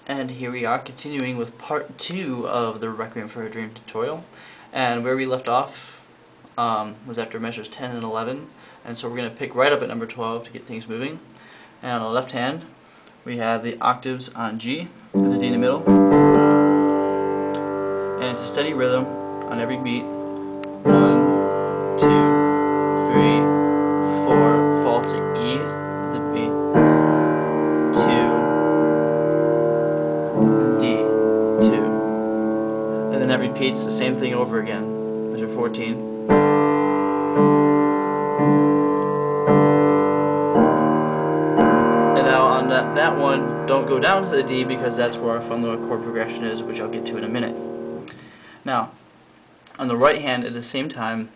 And here we are continuing with part 2 of the Requiem for a Dream tutorial. And where we left off was after measures 10 and 11. And so we're going to pick right up at number 12 to get things moving. And on the left hand, we have the octaves on G with the D in the middle. And it's a steady rhythm on every beat. 1, 2, 3, 4, fall to E at the beat. 2, D, 2. And then that repeats the same thing over again. Measure 14. And now on that one, don't go down to the D because that's where our fun little chord progression is, which I'll get to in a minute. Now, on the right hand at the same time,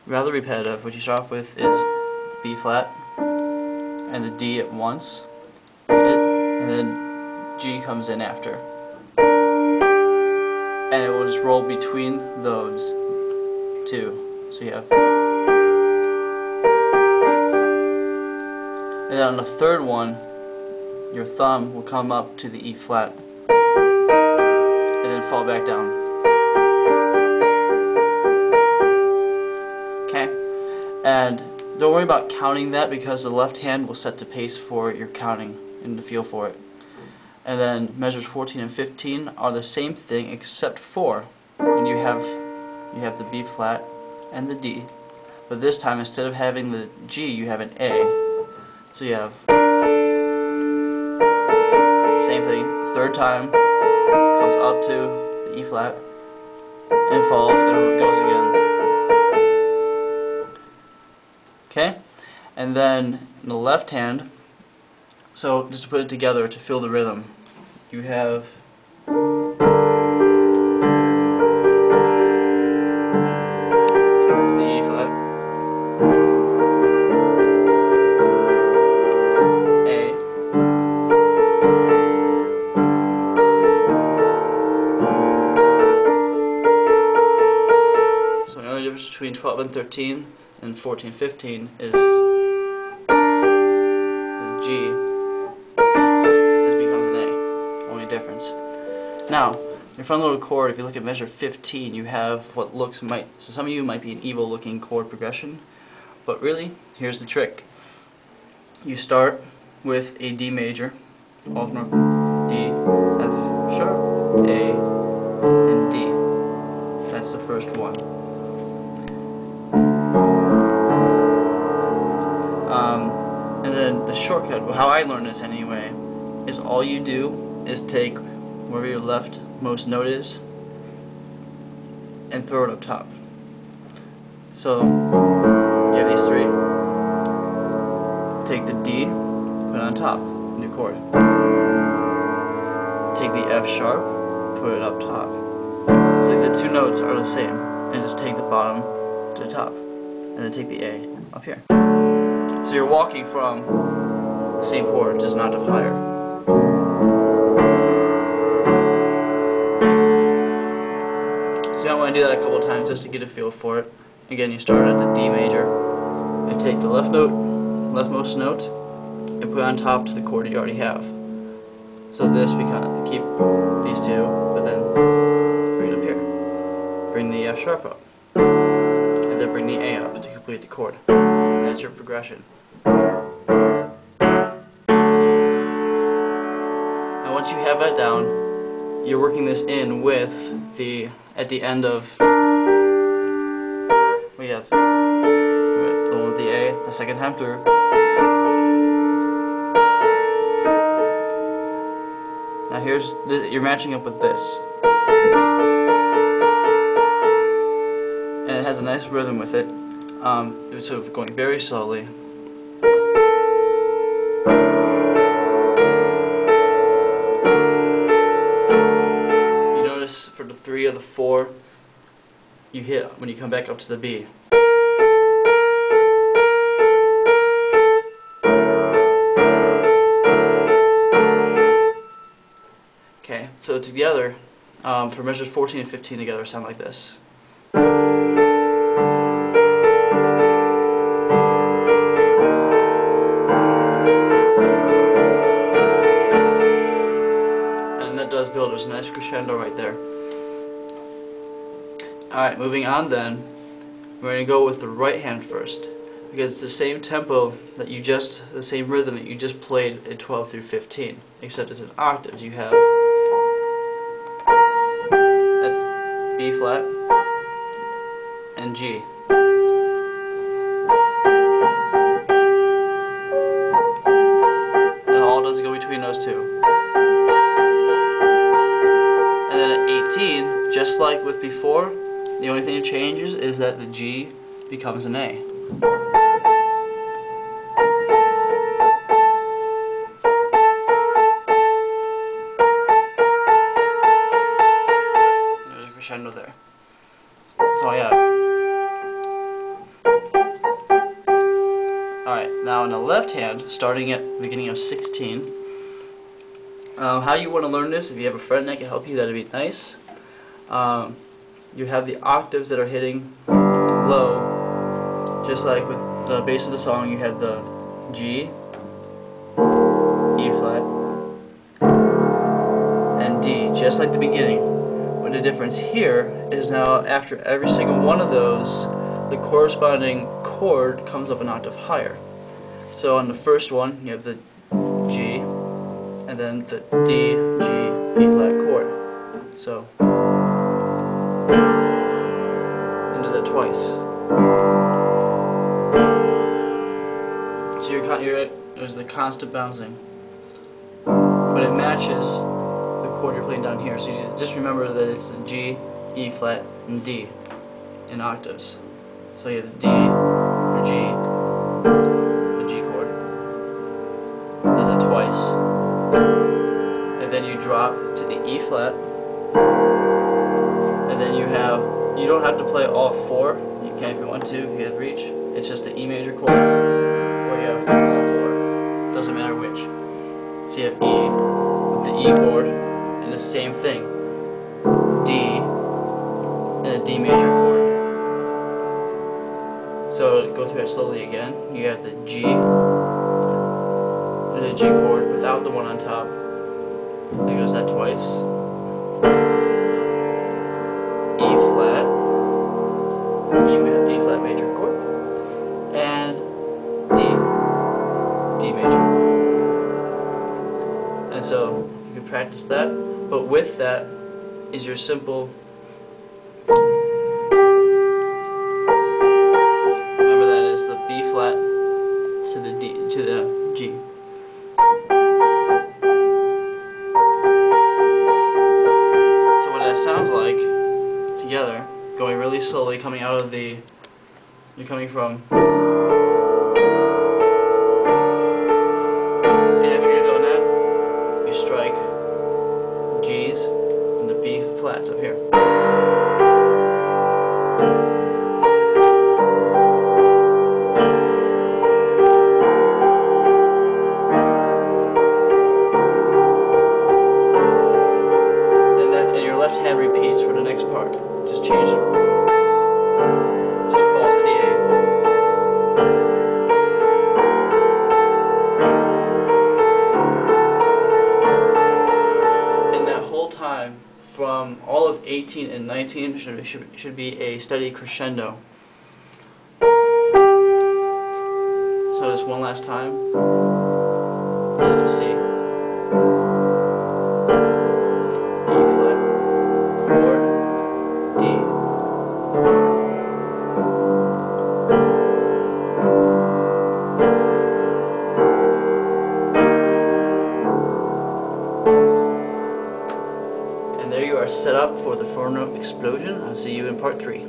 rather repetitive, what you start off with is B flat and the D at once, and then G comes in after. And it will just roll between those two. So you have. And then on the third one, your thumb will come up to the E flat and then fall back down. Okay? And don't worry about counting that because the left hand will set the pace for your counting and the feel for it. And then measures 14 and 15 are the same thing except for when you have the B flat and the D. But this time instead of having the G, you have an A. So you have same thing, third time comes up to the E flat and falls and it goes again. Okay? And then in the left hand, so just to put it together to feel the rhythm, you have the E flat, A, so the only difference between 12 and 13 and 14 15 is the G becomes an A. Only difference. Now, your fun little chord, if you look at measure 15, you have what so some of you might be an evil looking chord progression, but really, here's the trick. You start with a D major, alternate D, F sharp, A, and D. That's the first one. And then the shortcut, how I learned this anyway, is all you do is take wherever your leftmost note is and throw it up top. So you have these three. Take the D, put it on top, new chord. Take the F sharp, put it up top. So the two notes are the same, and just take the bottom to the top, and then take the A up here. So you're walking from the same chord, just an octave higher. So you want to do that a couple of times just to get a feel for it. Again, you start at the D major, and take the leftmost note, and put it on top to the chord you already have. So this, we kind of keep these two, but then bring it up here. Bring the F sharp up, and then bring the A up to complete the chord. And that's your progression. Now once you have that down, you're working this in with at the end of, we have the one with the A, the second time through. Now you're matching up with this. And it has a nice rhythm with it. It's sort of going very slowly. You notice for the 3 or the 4, you hit when you come back up to the B. Okay, so together, for measures 14 and 15 together, sound like this. that does build. There's a nice crescendo right there. Alright, moving on then, we're going to go with the right hand first, because it's the same tempo that the same rhythm that you just played in 12 through 15, except it's in octaves. You have, that's B flat and G. And all does go between those two. And then at 18, just like with before, the only thing that changes is that the G becomes an A. There's a crescendo there. That's all I have. Alright, now on the left hand, starting at the beginning of 16, how you want to learn this, if you have a friend that can help you, that'd be nice. You have the octaves that are hitting low, just like with the base of the song. You had the G, E flat, and D, just like the beginning. But the difference here is now after every single one of those, the corresponding chord comes up an octave higher. So on the first one, you have the G, and then the D, G, E flat chord. So, and do that twice. So there's the constant bouncing, but it matches the chord you're playing down here. So you just remember that it's a G, E flat, and D in octaves. So you have the D, or G, the G chord. Does that twice, and then you drop to the E flat, and then you don't have to play all four. You can if you want to, if you have reach. It's just the E major chord where you have all four. Doesn't matter which. So you have E with the E chord, and the same thing, D, and a D major chord. So go through it slowly again. You have the G and the G chord without the one on top. It goes that twice. E flat, E flat major chord, and D major. And so you can practice that, but with that is your simple. Remember that is the B flat to the D to the G. So what that sounds like together, going really slowly, coming out of the, you're coming from, and after you're doing that, you strike G's and the B flats up here. And your left hand repeats for the next part. Just change it. Just fall to the A. And that whole time, from all of 18 and 19, should be a steady crescendo. So just one last time, just to see. There you are, set up for the four-note explosion. I'll see you in part 3.